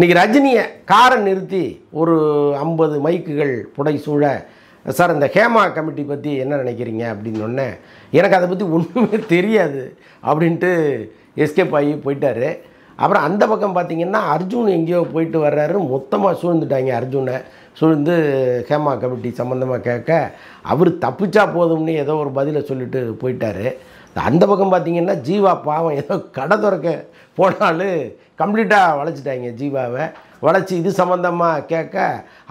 இன்றைக்கி ரஜினியை காரை நிறுத்தி ஒரு 50 மைக்குகள் புடைசூழ, சார் இந்த ஹேமா கமிட்டி பற்றி என்ன நினைக்கிறீங்க அப்படின்னு சொன்னே, எனக்கு அதை பற்றி ஒன்றுமே தெரியாது அப்படின்ட்டு எஸ்கேப் ஆகி போயிட்டார். அப்புறம் அந்த பக்கம் பார்த்திங்கன்னா அர்ஜுன் எங்கேயோ போயிட்டு வர்றாரு, மொத்தமாக சூழ்ந்துட்டாங்க. அர்ஜுனை சூழ்ந்து ஹேமா கமிட்டி சம்மந்தமாக கேட்க அவர் தப்பிச்சா போதும்னு ஏதோ ஒரு பதிலை சொல்லிட்டு போயிட்டார். அந்த பக்கம் பார்த்திங்கன்னா ஜீவா பாவம் ஏதோ கடை திறக்க போனாலும் கம்ப்ளீட்டாக வளைச்சிட்டாங்க. ஜீவாவை வளைச்சி இது சம்மந்தமாக கேட்க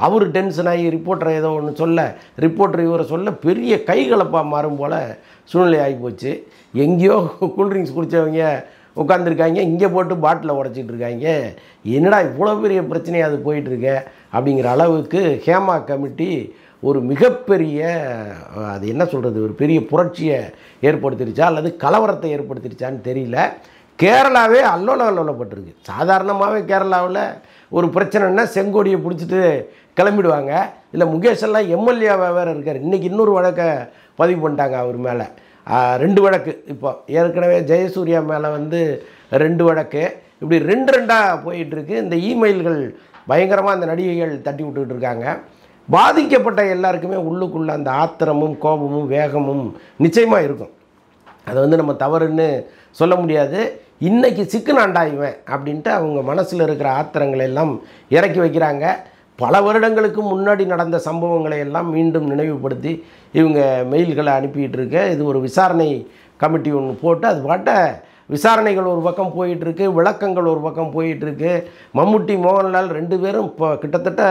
அவர் டென்ஷன் ஆகி ரிப்போர்ட்டரை ஏதோ ஒன்று சொல்ல, ரிப்போர்ட்டர் இவரை சொல்ல பெரிய கைகலப்பாக மாறும் போல் சூழ்நிலை ஆகிப்போச்சு. எங்கேயோ கூல்ட்ரிங்க்ஸ் குடித்தவங்க உட்காந்துருக்காங்க, இங்கே போட்டு பாட்டில் உடச்சிட்டு இருக்காங்க. என்னடா இவ்வளோ பெரிய பிரச்சனையாக அது போயிட்டுருக்கு அப்படிங்கிற அளவுக்கு ஹேமா கமிட்டி ஒரு மிகப்பெரிய, அது என்ன சொல்கிறது, ஒரு பெரிய புரட்சியை ஏற்படுத்திருச்சா அல்லது கலவரத்தை ஏற்படுத்திருச்சான்னு தெரியல. கேரளாவே அல்லோலப்பட்டிருக்கு. சாதாரணமாகவே கேரளாவில் ஒரு பிரச்சனைன்னா செங்கோடியை பிடிச்சிட்டு கிளம்பிடுவாங்க. இல்லை முகேஷ் எல்லாம் எம்எல்ஏவாக வேறு இருக்கார். இன்றைக்கி இன்னொரு வழக்கை பதிவு பண்ணிட்டாங்க அவர் மேலே. 2 வழக்கு. இப்போ ஏற்கனவே ஜெயசூர்யா மேலே வந்து 2 வழக்கு. இப்படி 2 போயிட்டுருக்கு. இந்த இமெயில்கள் பயங்கரமாக அந்த நடிகைகள் தட்டி விட்டுக்கிட்டு இருக்காங்க. பாதிக்கப்பட்ட எல்லாருக்குமே உள்ளுக்குள்ளே அந்த ஆத்திரமும் கோபமும் வேகமும் நிச்சயமாக இருக்கும். அதை வந்து நம்ம தவறுன்னு சொல்ல முடியாது. இன்றைக்கி சிக்கனாண்டா இவன் அப்படின்ட்டு அவங்க மனசில் இருக்கிற ஆத்திரங்களை எல்லாம் இறக்கி வைக்கிறாங்க. பல வருடங்களுக்கு முன்னாடி நடந்த சம்பவங்களை எல்லாம் மீண்டும் நினைவுபடுத்தி இவங்க மெயில்களை அனுப்பிக்கிட்டு இருக்க. இது ஒரு விசாரணை கமிட்டி ஒன்று போட்டு அது பாட்ட விசாரணைகள் ஒரு பக்கம் போயிட்டுருக்கு, விளக்கங்கள் ஒரு பக்கம் போயிட்டுருக்கு. மம்முட்டி மோகன்லால் 2 பேரும் இப்போ கிட்டத்தட்ட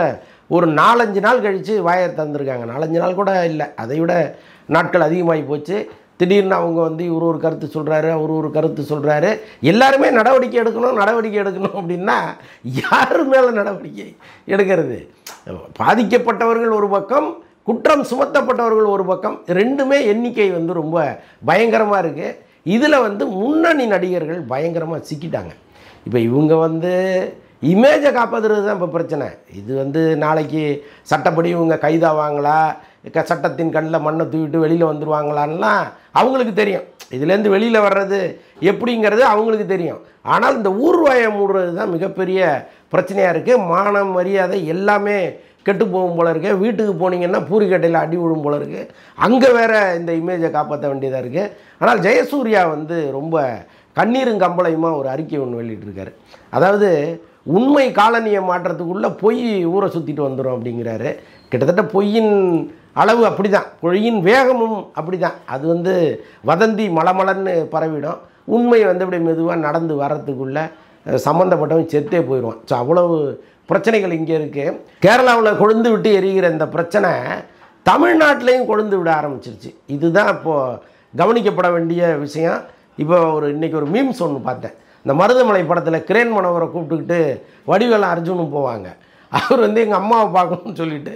ஒரு 4-5 நாள் கழித்து வாயை திறந்துருக்காங்க. 4-5 நாள் கூட இல்லை, அதை விட நாட்கள் அதிகமாகி போச்சு. திடீர்னு அவங்க வந்து இவர் ஒரு கருத்து சொல்கிறாரு, அவர் ஒரு கருத்து சொல்கிறாரு. எல்லாருமே நடவடிக்கை எடுக்கணும் அப்படின்னா யார் மேலே நடவடிக்கை எடுக்கிறது? பாதிக்கப்பட்டவர்கள் ஒரு பக்கம், குற்றம் சுமத்தப்பட்டவர்கள் ஒரு பக்கம், 2மே எண்ணிக்கை வந்து ரொம்ப பயங்கரமாக இருக்குது. இதில் வந்து முன்னணி நடிகர்கள் பயங்கரமாக சிக்கிட்டாங்க. இப்போ இவங்க வந்து இமேஜை காப்பாற்றுறது தான் இப்போ பிரச்சனை. இது வந்து நாளைக்கு சட்டப்படி இவங்க கைதாவாங்களா, சட்டத்தின் கண்ணில் மண்ணை தூவிட்டு வெளியில் வந்துடுவாங்களான்லாம் அவங்களுக்கு தெரியும். இதுலேருந்து வெளியில் வர்றது எப்படிங்கிறது அவங்களுக்கு தெரியும். ஆனால் இந்த ஊர்வாயை மூடுறது தான் மிகப்பெரிய பிரச்சனையாக இருக்குது. மானம் மரியாதை எல்லாமே கெட்டு போகும் போல இருக்குது. வீட்டுக்கு போனீங்கன்னா பூரிக்கட்டையில் அடி விழும் போல இருக்குது. அங்கே வேறு இந்த இமேஜை காப்பாற்ற வேண்டியதாக இருக்குது. ஆனால் ஜெயசூர்யா வந்து ரொம்ப கண்ணீரும் கம்பளையுமாக ஒரு அறிக்கை ஒன்று வெளியிட்டிருக்காரு. அதாவது உண்மை காலனியை மாற்றத்துக்குள்ளே பொய் ஊரை சுற்றிட்டு வந்துடும் அப்படிங்கிறாரு. கிட்டத்தட்ட பொய்யின் அளவு அப்படி தான், பொய்யின் வேகமும் அப்படி தான். அது வந்து வதந்தி மலமலன்னு பரவிடும். உண்மை வந்து அப்படி மெதுவாக நடந்து வர்றதுக்குள்ளே சம்மந்தப்பட்டவன் செத்தே போயிடுவான். ஸோ அவ்வளவு பிரச்சனைகள் இங்கே இருக்குது. கேரளாவில் கொழுந்து விட்டு எரிகிற இந்த பிரச்சனை தமிழ்நாட்டிலையும் கொழுந்து விட ஆரம்பிச்சிருச்சு. இதுதான் இப்போது கவனிக்கப்பட வேண்டிய விஷயம். இப்போ இன்றைக்கி ஒரு மீம்ஸ் ஒன்று பார்த்தேன். இந்த மருதமலை படத்தில் கிரேன் மனோகரை கூப்பிட்டுக்கிட்டு வடிவேலும் அர்ஜுனும் போவாங்க. அவர் வந்து எங்கள் அம்மாவை பார்க்கணும்னு சொல்லிவிட்டு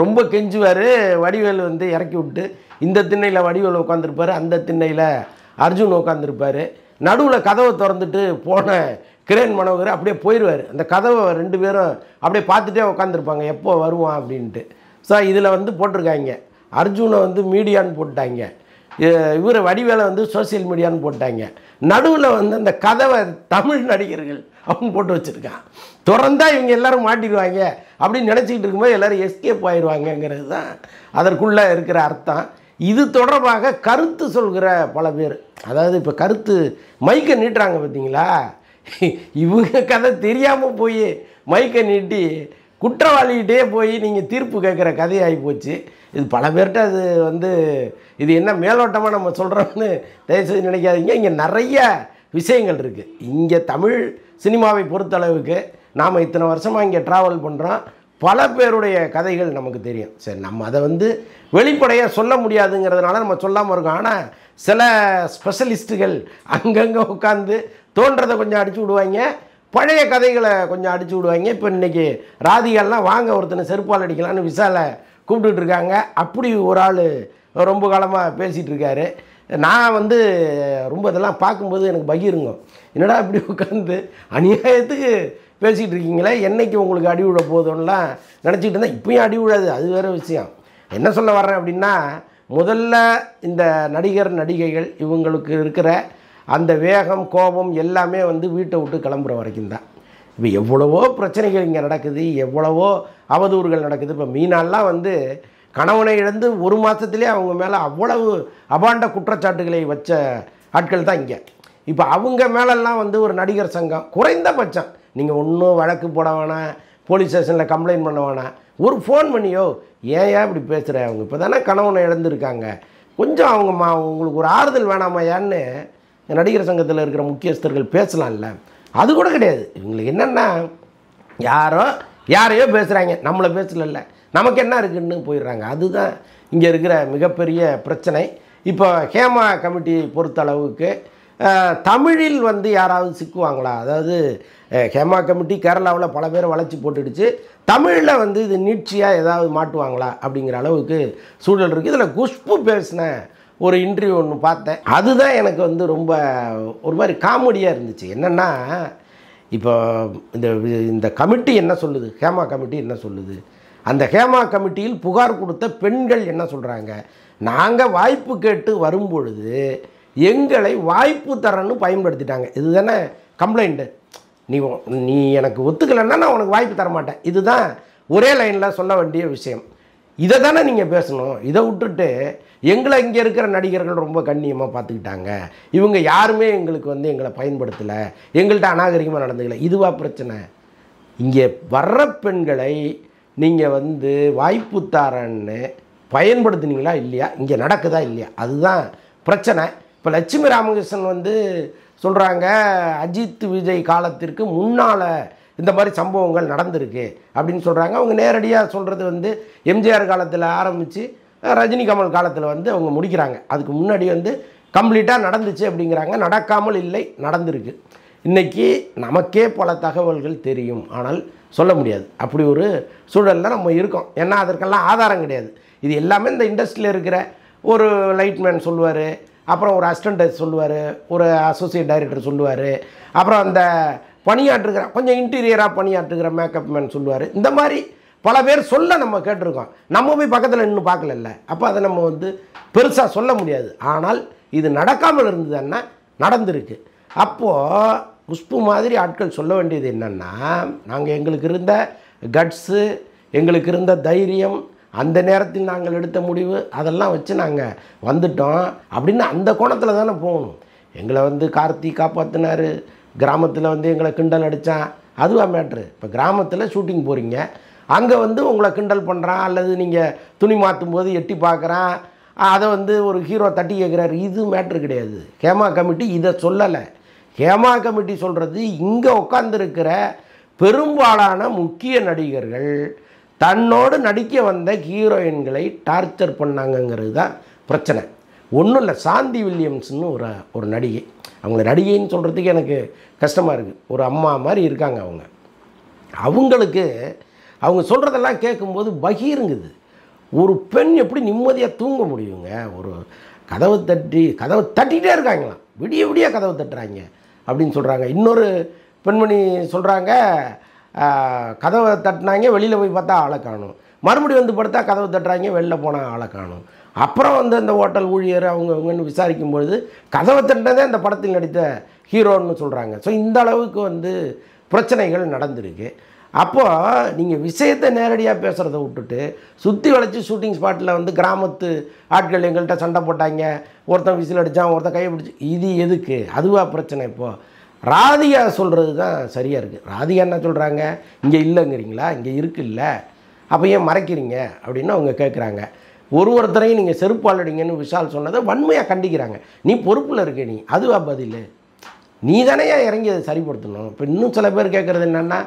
ரொம்ப கெஞ்சுவார். வடிவேல் வந்து இறக்கி விட்டு இந்த திண்ணையில் வடிவேல் உட்காந்துருப்பார், அந்த திண்ணையில் அர்ஜுன் உட்காந்துருப்பார். நடுவில் கதவை திறந்துட்டு போன கிரேன் மனோகர் அப்படியே போயிடுவார். அந்த கதவை 2 பேரும் அப்படியே பார்த்துட்டே உட்காந்துருப்பாங்க, எப்போ வருவான் அப்படின்ட்டு. ஸோ இதில் வந்து போட்டிருக்காங்க, அர்ஜுனை வந்து மீடியான்னு போட்டாங்க, இவரை வடிவேலை வந்து சோசியல் மீடியான்னு போட்டாங்க. நடுவில் வந்து அந்த கதவை தமிழ் நடிகர்கள் அவங்க போட்டு வச்சுருக்கான். திறந்தால் இவங்க எல்லோரும் மாட்டிடுவாங்க அப்படின்னு நினச்சிக்கிட்டு இருக்கும்போது எல்லோரும் எஸ்கேப் ஆயிடுவாங்கங்கிறது தான் அதற்குள்ளே இருக்கிற அர்த்தம். இது தொடர்பாக கருத்து சொல்கிற பல பேர், அதாவது இப்போ கருத்து மைக்கை நீட்டுறாங்க பார்த்தீங்களா, இவங்க கதை தெரியாமல் போய் மைக்கை நீட்டி குற்றவாளிகிட்டே போய் நீங்கள் தீர்ப்பு கேட்குற கதையாகி போச்சு. இது பல பேர்கிட்ட அது வந்து இது என்ன மேலோட்டமாக நம்ம சொல்கிறோம்னு தயவுசெய்து நினைக்காதீங்க. இங்கே நிறைய விஷயங்கள் இருக்குது. இங்கே தமிழ் சினிமாவை பொறுத்தளவுக்கு நாம் இத்தனை வருஷமாக இங்கே ட்ராவல் பண்ணுறோம். பல பேருடைய கதைகள் நமக்கு தெரியும். சரி, நம்ம அதை வந்து வெளிப்படையாக சொல்ல முடியாதுங்கிறதுனால நம்ம சொல்லாமல் இருக்கோம். ஆனால் சில ஸ்பெஷலிஸ்ட்டுகள் அங்கங்கே உட்காந்து தோன்றதை கொஞ்சம் அடிச்சு விடுவாங்க, பழைய கதைகளை கொஞ்சம் அடிச்சு விடுவாங்க. இப்போ இன்றைக்கி ராதிகாலாம் வாங்க ஒருத்தனை செருப்பால் அடிக்கலான்னு விசாலை கூப்பிட்டுட்டு இருக்காங்க. அப்படி ஒரு ஆள் ரொம்ப காலமாக பேசிகிட்டு இருக்காரு. நான் வந்து ரொம்ப இதெல்லாம் பார்க்கும்போது எனக்கு பகிருங்க, என்னடா இப்படி உட்காந்து அநியாயத்துக்கு பேசிகிட்டு இருக்கீங்களே, என்றைக்கு உங்களுக்கு அடி விழ போதும்லாம் நினச்சிக்கிட்டு இருந்தேன். இப்போயும் அடி விழாது, அது வேறு விஷயம். என்ன சொல்ல வர்றேன் அப்படின்னா, முதல்ல இந்த நடிகர் நடிகைகள் இவங்களுக்கு இருக்கிற அந்த வேகம் கோபம் எல்லாமே வந்து வீட்டை விட்டு கிளம்புற வரைக்கும் தான். இப்போ எவ்வளவோ பிரச்சனைகள் இங்கே நடக்குது, எவ்வளவோ அவதூறுகள் நடக்குது. இப்போ மீனாலாம் வந்து கணவனை இழந்து ஒரு மாதத்துலேயே அவங்க மேலே அவ்வளவு அபாண்ட குற்றச்சாட்டுகளை வச்ச ஆட்கள் தான் இங்கே. இப்போ அவங்க மேலெல்லாம் வந்து ஒரு நடிகர் சங்கம் குறைந்தபட்சம் நீங்கள் ஒன்றும் வழக்கு போட வேணாம், போலீஸ் ஸ்டேஷனில் கம்ப்ளைண்ட் பண்ண வேணாம், ஒரு ஃபோன் பண்ணியோ ஏன் இப்படி பேசுகிற, அவங்க இப்போ தானே கணவனை இழந்திருக்காங்க, கொஞ்சம் அவங்க உங்களுக்கு ஒரு ஆறுதல் வேணாமையான்னு நடிகர் சங்கத்தில் இருக்கிற முக்கியஸ்தர்கள் பேசலாம்ல. அது கூட கிடையாது. இவங்களுக்கு என்னென்னா யாரையோ பேசுகிறாங்க, நம்மளை பேசல, நமக்கு என்ன இருக்குன்னு போயிடுறாங்க. அதுதான் இங்கே இருக்கிற மிகப்பெரிய பிரச்சனை. இப்போ ஹேமா கமிட்டியை பொறுத்த அளவுக்கு தமிழில் வந்து யாராவது சிக்குவாங்களா? அதாவது ஹேமா கமிட்டி கேரளாவில் பல பேரை வளைச்சி போட்டுடுச்சு, தமிழில் வந்து இது நீட்சியாக ஏதாவது மாட்டுவாங்களா அப்படிங்கிற அளவுக்கு சூழல் இருக்குது. இதில் குஷ்பு பேசின ஒரு இன்டர்வியூ ஒன்று பார்த்தேன். அதுதான் எனக்கு வந்து ரொம்ப ஒரு மாதிரி காமெடியாக இருந்துச்சு. என்னென்னா இப்போ இந்த கமிட்டி என்ன சொல்லுது, ஹேமா கமிட்டி என்ன சொல்லுது, அந்த ஹேமா கமிட்டியில் புகார் கொடுத்த பெண்கள் என்ன சொல்கிறாங்க, நாங்கள் வாய்ப்பு கேட்டு வரும்பொழுது எங்களை வாய்ப்பு தரன்னு பயன்படுத்திட்டாங்க. இதுதானே கம்ப்ளைண்ட்டு. நீ எனக்கு ஒத்துக்கலைன்னா நான் உனக்கு வாய்ப்பு தர மாட்டேன். இதுதான் ஒரே லைனில் சொல்ல வேண்டிய விஷயம். இதை தானே நீங்கள் பேசணும். இதை விட்டுட்டு எங்களை இங்கே இருக்கிற நடிகர்கள் ரொம்ப கண்ணியமாக பார்த்துக்கிட்டாங்க, இவங்க யாருமே எங்களுக்கு வந்து எங்களை பயன்படுத்தலை, எங்கள்கிட்ட அநாகரிகமாக நடந்துக்கலை, இதுவா பிரச்சனை? இங்கே வர்ற பெண்களை நீங்கள் வந்து வாய்ப்பு தரன்னு பயன்படுத்தினீங்களா இல்லையா, இங்கே நடக்குதா இல்லையா, அதுதான் பிரச்சனை. இப்போ லட்சுமி ராமகிருஷ்ணன் வந்து சொல்கிறாங்க, அஜித் விஜய் காலத்திற்கு முன்னால் இந்த மாதிரி சம்பவங்கள் நடந்திருக்கு அப்படின்னு சொல்கிறாங்க. அவங்க நேரடியாக சொல்கிறது வந்து எம்ஜிஆர் காலத்தில் ஆரம்பித்து ரஜினி கமல் காலத்தில் வந்து அவங்க முடிக்கிறாங்க. அதுக்கு முன்னாடி வந்து கம்ப்ளீட்டாக நடந்துச்சு அப்படிங்கிறாங்க. நடக்காமல் இல்லை, நடந்திருக்கு. இன்றைக்கி நமக்கே பல தகவல்கள் தெரியும், ஆனால் சொல்ல முடியாது. அப்படி ஒரு சூழலில் நம்ம இருக்கோம். ஏன்னா அதற்கெல்லாம் ஆதாரம் கிடையாது. இது எல்லாமே இந்த இண்டஸ்ட்ரியில் இருக்கிற ஒரு லைட்மேன் சொல்லுவார், அப்புறம் ஒரு அசிஸ்டன்ட் சொல்லுவார், ஒரு அசோசியேட் டைரக்டர் சொல்லுவார், அப்புறம் அந்த பணியாற்றுகிற கொஞ்சம் இன்டீரியராக பணியாற்றுகிற மேக்கப் மேன் சொல்லுவார். இந்த மாதிரி பல பேர் சொல்ல நம்ம கேட்டிருக்கோம். நம்ம போய் பக்கத்தில் இன்னும் பார்க்கல. அப்போ அதை நம்ம வந்து பெருசாக சொல்ல முடியாது. ஆனால் இது நடக்காமல் இருந்ததுன்னா நடந்திருக்கு. அப்போது குஷ்பு மாதிரி ஆட்கள் சொல்ல வேண்டியது என்னென்னா, நாங்கள் எங்களுக்கு இருந்த கட்ஸு, எங்களுக்கு இருந்த தைரியம், அந்த நேரத்தில் நாங்கள் எடுத்த முடிவு, அதெல்லாம் வச்சு நாங்கள் வந்துட்டோம் அப்படின்னு அந்த கோணத்தில் தானே போகணும். எங்களை வந்து கார்த்தி காப்பாற்றினார், கிராமத்தில் வந்து எங்களை கிண்டல் அடித்தான், அதுவா மேட்ரு. இப்போ கிராமத்தில் ஷூட்டிங் போகிறீங்க, அங்கே வந்து உங்களை கிண்டல் பண்ணுறான், அல்லது நீங்கள் துணி மாற்றும் போது எட்டி பார்க்குறான், அதை வந்து ஒரு ஹீரோ தட்டி கேட்குறாரு, இது மேட்ரு கிடையாது. ஹேமா கமிட்டி இதை சொல்லலை. ஹேமா கமிட்டி சொல்கிறது, இங்கே உட்காந்துருக்கிற பெரும்பாலான முக்கிய நடிகர்கள் தன்னோடு நடிக்க வந்த ஹீரோயின்களை டார்ச்சர் பண்ணாங்கங்கிறது தான் பிரச்சனை. ஒன்றும் இல்லை, சாந்தி வில்லியம்ஸ்னு ஒரு நடிகை, அவங்கள நடிகைன்னு சொல்கிறதுக்கு எனக்கு கஷ்டமாக இருக்குது. ஒரு அம்மா மாதிரி இருக்காங்க அவங்க. அவங்களுக்கு அவங்க சொல்கிறதெல்லாம் கேட்கும்போது பகீருங்குது. ஒரு பெண் எப்படி நிம்மதியாக தூங்க முடியுங்க? ஒரு கதவை தட்டிகிட்டே இருக்காங்களாம், விடிய விடிய கதவை தட்டுறாங்க அப்படின்னு சொல்கிறாங்க. இன்னொரு பெண்மணி சொல்கிறாங்க, கதவை தட்டினாங்க, வெளியில் போய் பார்த்தா ஆளை காணும், மறுபடியும் வந்து படுத்தா கதவை தட்டுறாங்க, வெளில போனால் ஆளை காணும். அப்புறம் வந்து அந்த ஹோட்டல் ஊழியர் அவங்கன்னு விசாரிக்கும்பொழுது கதவை தட்டினதே அந்த படத்தில் நடித்த ஹீரோன்னு சொல்கிறாங்க. ஸோ இந்த அளவுக்கு வந்து பிரச்சனைகள் நடந்திருக்கு. அப்போது நீங்கள் விஷயத்தை நேரடியாக பேசுகிறத விட்டுட்டு சுற்றி வளைச்சி ஷூட்டிங் ஸ்பாட்டில் வந்து கிராமத்து ஆட்கள் எங்கள்கிட்ட சண்டை போட்டாங்க, ஒருத்தன் விசில் அடித்தான், ஒருத்தன் கையை பிடிச்சி, இது எதுக்கு? அதுவா பிரச்சனை? இப்போது ராதிகா சொல்கிறது தான் சரியாக இருக்குது. ராதிகா என்ன சொல்கிறாங்க, இங்கே இல்லைங்கிறீங்களா, இங்கே இருக்குல்ல, அப்போ ஏன் மறைக்கிறீங்க அப்படின்னு அவங்க கேட்குறாங்க. ஒருத்தரையும் நீங்கள் செருப்பால் அடிங்கன்னு விஷால் சொன்னதை வன்மையாக கண்டிக்கிறாங்க. நீ பொறுப்பில் இருக்க, நீ அதுவா பதில்? நீ தானே இறங்கி அதை சரிப்படுத்தணும். இப்போ இன்னும் சில பேர் கேட்குறது என்னென்னா,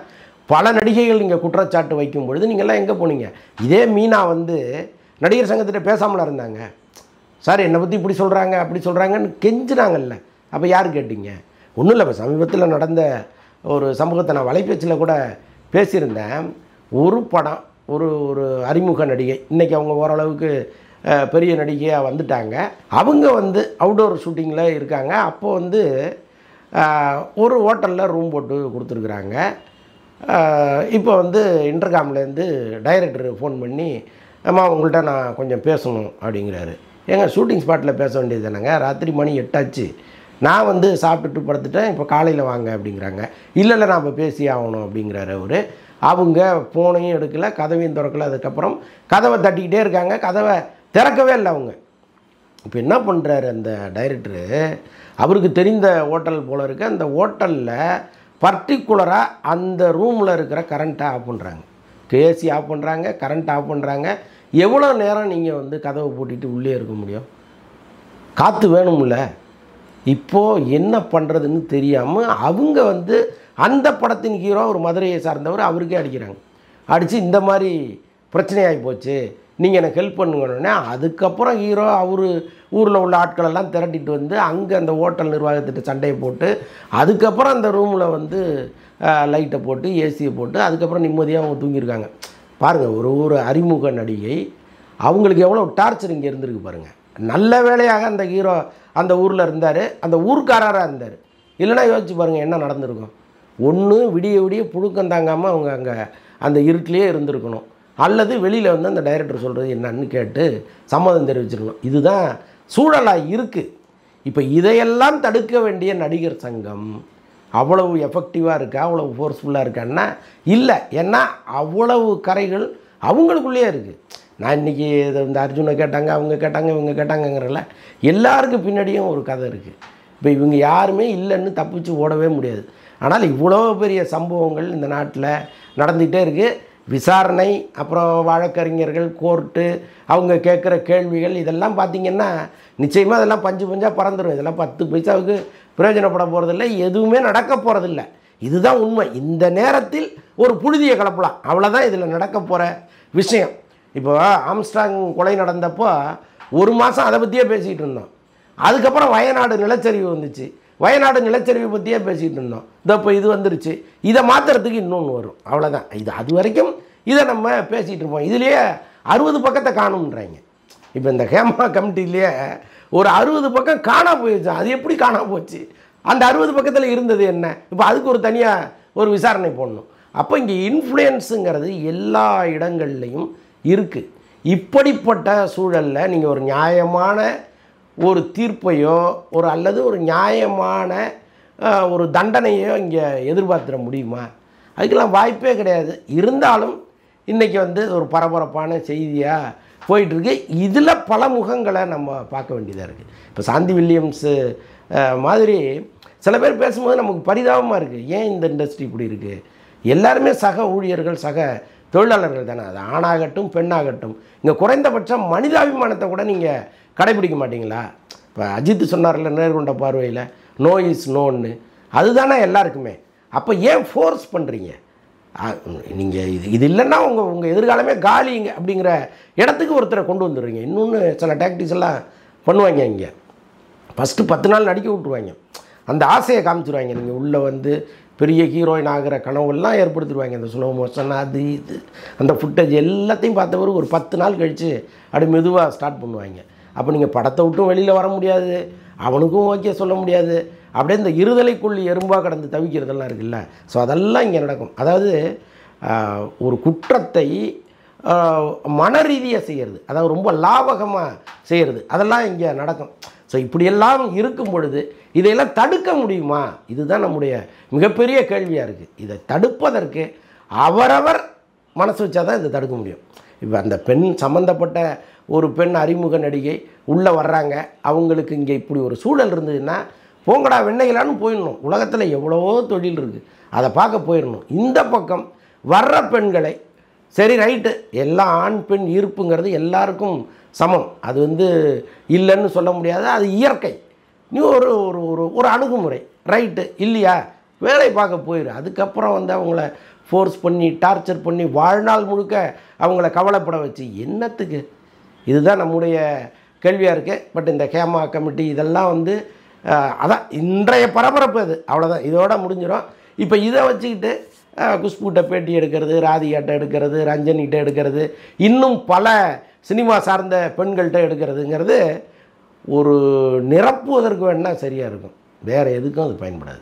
பல நடிகைகள் நீங்கள் குற்றச்சாட்டு வைக்கும் பொழுது நீங்கள்லாம் எங்கே போனீங்க? இதே மீனா வந்து நடிகர் சங்கத்திட்ட பேசாமலாம் இருந்தாங்க. சார் என்னை பற்றி இப்படி சொல்கிறாங்க அப்படி சொல்கிறாங்கன்னு கெஞ்சினாங்கல்ல, அப்போ யார் கேட்டீங்க? ஒன்றும் இல்லை, இப்போ சமீபத்தில் நடந்த ஒரு சமூகத்தை நான் வலைபேச்சில் கூட பேசியிருந்தேன். ஒரு படம், ஒரு அறிமுக நடிகை, இன்றைக்கி அவங்க ஓரளவுக்கு பெரிய நடிகையாக வந்துட்டாங்க. அவங்க வந்து அவுட்டோர் ஷூட்டிங்கில் இருக்காங்க. அப்போது வந்து ஒரு ஹோட்டலில் ரூம் போட்டு கொடுத்துருக்குறாங்க. இப்போ வந்து இன்டர்காம்லேருந்து டைரக்டர் ஃபோன் பண்ணி, அம்மா உங்கள்கிட்ட நான் கொஞ்சம் பேசணும் அப்படிங்கிறாரு. ஏங்க ஷூட்டிங் ஸ்பாட்டில் பேச வேண்டியது தானேங்க, ராத்திரி மணி 8 ஆச்சு, நான் வந்து சாப்பிட்டுட்டு படுத்துட்டேன், இப்போ காலையில் வாங்க அப்படிங்கிறாங்க. இல்லை நான் இப்போ பேசி ஆகணும் அப்படிங்கிறாரு அவர். அவங்க ஃபோனையும் எடுக்கலை, கதவையும் திறக்கலை. அதுக்கப்புறம் கதவை தட்டிக்கிட்டே இருக்காங்க, கதவை திறக்கவே இல்லை அவங்க. இப்போ என்ன பண்ணுறாரு அந்த டைரக்டரு, அவருக்கு தெரிந்த ஹோட்டல் போல் இருக்குது. அந்த ஹோட்டலில் பர்டிகுலராக அந்த ரூமில் இருக்கிற கரண்ட்டை ஆஃப் பண்ணுறாங்க, ஏசி ஆஃப் பண்ணுறாங்க, கரண்ட் ஆஃப் பண்ணுறாங்க. எவ்வளோ நேரம் நீங்கள் வந்து கதவை பூட்டிட்டு உள்ளே இருக்க முடியும்? காற்று வேணும்ல. இப்போது என்ன பண்ணுறதுன்னு தெரியாமல் அவங்க வந்து அந்த படத்தின் ஹீரோ ஒரு மதுரையை சார்ந்தவர், அவருக்கே அடிக்கிறாங்க. அடித்து இந்த மாதிரி பிரச்சனையாகி போச்சு, நீங்கள் எனக்கு ஹெல்ப் பண்ணுங்கன்னே. அதுக்கப்புறம் ஹீரோ அவர் ஊரில் உள்ள ஆட்களெல்லாம் திரட்டிட்டு வந்து அங்கே அந்த ஹோட்டல் நிர்வாகத்திட்ட சண்டையை போட்டு, அதுக்கப்புறம் அந்த ரூமில் வந்து லைட்டை போட்டு ஏசியை போட்டு அதுக்கப்புறம் நிம்மதியாக அவங்க தூங்கியிருக்காங்க. பாருங்கள், ஒரு அறிமுக நடிகை, அவங்களுக்கு எவ்வளோ டார்ச்சர் இங்கே இருந்திருக்கு பாருங்கள். நல்ல வேளையாக அந்த ஹீரோ அந்த ஊரில் இருந்தார், அந்த ஊர்க்காரராக இருந்தார். இல்லைனா யோசிச்சு பாருங்கள் என்ன நடந்திருக்கும். ஒன்று விடிய விடிய புழுக்கம் தாங்காமல் அவங்க அங்கே அந்த இருட்டிலே இருந்திருக்கணும், அல்லது வெளியில் வந்து அந்த டைரக்டர் சொல்கிறது என்னன்னு கேட்டு சம்மதம் தெரிவிச்சிருக்கணும். இதுதான் சூழலாக இருக்குது. இப்போ இதையெல்லாம் தடுக்க வேண்டிய நடிகர் சங்கம் அவ்வளவு எஃபெக்டிவாக இருக்கா, அவ்வளவு ஃபோர்ஸ்ஃபுல்லாக இருக்கான்னா இல்லை. ஏன்னா அவ்வளவு கரைகள் அவங்களுக்குள்ளேயே இருக்குது. நான் இன்றைக்கி இந்த அர்ஜுனை கேட்டாங்க, அவங்க கேட்டாங்க, இவங்க கேட்டாங்கங்கிறல எல்லாருக்கும் பின்னாடியும் ஒரு கதை இருக்குது. இப்போ இவங்க யாருமே இல்லைன்னு தப்பிச்சு ஓடவே முடியாது. ஆனால் இவ்வளோ பெரிய சம்பவங்கள் இந்த நாட்டில் நடந்துகிட்டே இருக்குது. விசாரணை, அப்புறம் வழக்கறிஞர்கள், கோர்ட்டு, அவங்க கேட்குற கேள்விகள், இதெல்லாம் பார்த்திங்கன்னா நிச்சயமாக அதெல்லாம் பஞ்சு பஞ்சாக பறந்துடும். இதெல்லாம் 10 பைசாவுக்கு பிரயோஜனப்பட போகிறதில்ல, எதுவுமே நடக்க போகிறதில்ல. இதுதான் உண்மை. இந்த நேரத்தில் ஒரு புழுதியை கலப்பலாம், அவ்வளோதான் இதில் நடக்க போகிற விஷயம். இப்போ ஆம்ஸ்ட்ராங் கொலை நடந்தப்போ 1 மாதம் அதை பற்றியே பேசிகிட்டு இருந்தோம். அதுக்கப்புறம் வயநாடு நிலச்சரிவு வந்துச்சு, வயநாடு நிலச்சரிவை பற்றியே பேசிகிட்டு இருந்தோம். இப்போ இது வந்துருச்சு, இதை மாற்றுறதுக்கு இன்னொன்று வரும், அவ்வளோதான். இது அது வரைக்கும் இதை நம்ம பேசிகிட்டு இருப்போம். இதுலேயே 60 பக்கத்தை காணுன்றாங்க. இப்போ இந்த ஹேமா கமிட்டிலேயே ஒரு 60 பக்கம் காணா போயிடுச்சு. அது எப்படி காணா போச்சு? அந்த 60 பக்கத்தில் இருந்தது என்ன? இப்போ அதுக்கு ஒரு தனியாக ஒரு விசாரணை போடணும். அப்போ இங்கே இன்ஃப்ளூயன்ஸுங்கிறது எல்லா இடங்கள்லையும் இருக்குது. இப்படிப்பட்ட சூழலில் நீங்கள் ஒரு நியாயமான ஒரு தீர்ப்பையோ அல்லது ஒரு நியாயமான ஒரு தண்டனையோ இங்கே எதிர்பார்த்துட முடியுமா? அதுக்கெல்லாம் வாய்ப்பே கிடையாது. இருந்தாலும் இன்றைக்கி வந்து ஒரு பரபரப்பான செய்தியாக போயிட்டுருக்கு. இதில் பல முகங்களை நம்ம பார்க்க வேண்டியதாக இருக்குது. இப்போ சாந்தி வில்லியம்ஸு மாதிரி சில பேர் பேசும்போது நமக்கு பரிதாபமாக இருக்குது. ஏன் இந்த இண்டஸ்ட்ரி இப்படி இருக்குது? எல்லாருமே சக ஊழியர்கள், சக தொழிலாளர்கள் தானே. அது ஆணாகட்டும் பெண்ணாகட்டும். இங்கே குறைந்தபட்சம் மனிதாபிமானத்தை கூட நீங்கள் கடைபிடிக்க மாட்டிங்களா? இப்போ அஜித் சொன்னார்ல நேர்கொண்ட பார்வையில், நோ இஸ் நோன்னு, அதுதானே எல்லாருக்குமே. அப்போ ஏன் ஃபோர்ஸ் பண்ணுறீங்க? நீங்கள் இது இல்லைன்னா உங்கள் எதிர்காலமே காலிங்க அப்படிங்கிற இடத்துக்கு ஒருத்தரை கொண்டு வந்துடுறீங்க. இன்னொன்று சில டாக்டிக்ஸ் எல்லாம் பண்ணுவாங்க. இங்கே ஃபஸ்ட்டு 10 நாள் நடிக்க விட்ருவாங்க, அந்த ஆசையை காமிச்சிடுவாங்க. நீங்கள் உள்ளே வந்து பெரிய ஹீரோயின் ஆகிற கனவுலாம் ஏற்படுத்திடுவாங்க. அந்த ஸ்லோ மோஷன், அது இது, அந்த ஃபுட்டேஜ் எல்லாத்தையும் பார்த்தவருக்கு ஒரு 10 நாள் கழித்து அப்படி மெதுவாக ஸ்டார்ட் பண்ணுவாங்க. அப்போ நீங்கள் படத்தை விட்டும் வெளியில் வர முடியாது, அவனுக்கும் ஓகே சொல்ல முடியாது. அப்படியே இந்த இருதலைக்குள்ளி எறும்பாக கடந்து தவிக்கிறதெல்லாம் இருக்குல்ல. ஸோ அதெல்லாம் இங்கே நடக்கும். அதாவது ஒரு குற்றத்தை மன ரீதியாக செய்கிறது, அதாவது ரொம்ப லாபகமாக செய்கிறது, அதெல்லாம் இங்கே நடக்கும். ஸோ இப்படியெல்லாம் இருக்கும் பொழுது இதையெல்லாம் தடுக்க முடியுமா? இதுதான் நம்முடைய மிகப்பெரிய கேள்வியாக இருக்குது. இதை தடுப்பதற்கு அவரவர் மனசு வச்சா தான் இதை தடுக்க முடியும். இப்போ அந்த பெண் சம்மந்தப்பட்ட ஒரு பெண் அறிமுக நடிகை உள்ளே வர்றாங்க, அவங்களுக்கு இங்கே இப்படி ஒரு சூழல் இருந்ததுன்னா போங்கடா வெண்ணைகளான்னு போயிடணும். உலகத்தில் எவ்வளவோ தொழில் இருக்குது, அதை பார்க்க போயிடணும். இந்த பக்கம் வர்ற பெண்களை சரி ரைட்டு, எல்லா ஆண் பெண் ஈர்ப்புங்கிறது எல்லாருக்கும் சமம், அது வந்து இல்லைன்னு சொல்ல முடியாது, அது இயற்கை. நீ ஒரு ஒரு ஒரு அணுகுமுறை ரைட்டு இல்லையா, வேலை பார்க்க போயிடு. அதுக்கப்புறம் வந்து அவங்கள ஃபோர்ஸ் பண்ணி டார்ச்சர் பண்ணி வாழ்நாள் முழுக்க அவங்கள கவலைப்பட வச்சு என்னத்துக்கு? இதுதான் நம்முடைய கேள்வியாக இருக்குது. பட் இந்த ஹேமா கமிட்டி இதெல்லாம் வந்து அதான் இன்றைய பரபரப்பு, அது அவ்வளோதான், இதோட முடிஞ்சிடும். இப்போ இதை வச்சுக்கிட்டு குஷ்புகிட்ட பேட்டி எடுக்கிறது, ராதிகாட்ட எடுக்கிறது, ரஞ்சனிகிட்ட எடுக்கிறது, இன்னும் பல சினிமா சார்ந்த பெண்கள்கிட்ட எடுக்கிறதுங்கிறது ஒரு நிரப்புவதற்கு வேணால் சரியாக இருக்கும், வேறு எதுக்கும் அது பயன்படாது.